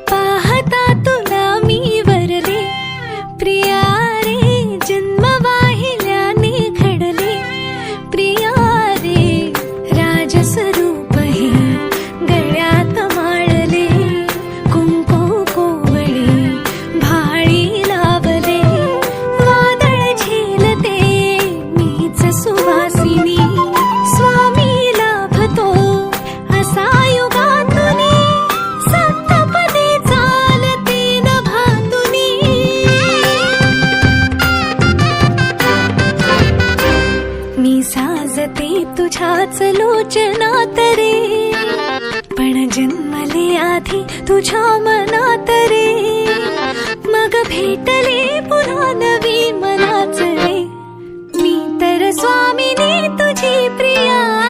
पाहता तुला मी वरले प्रिया रे, जन्म वाहिल्याने घडले प्रिया रे, राजस्वरूप हे गळ्यात माळले, कुंकू कोवळे भाळी लावले, वादळ झेलते मीच सुवासिनी, स्वामी लाभतो असा युगातुनी, सप्तपदी चालते नभातुनी। मी साजते तुझ्याच लोचनात रे, पण जन्मले आधी तुझ्या मनात रे, मग भेटले पुन्हा नवी मनाच रे, मी तर स्वामिनी तुझी प्रिया।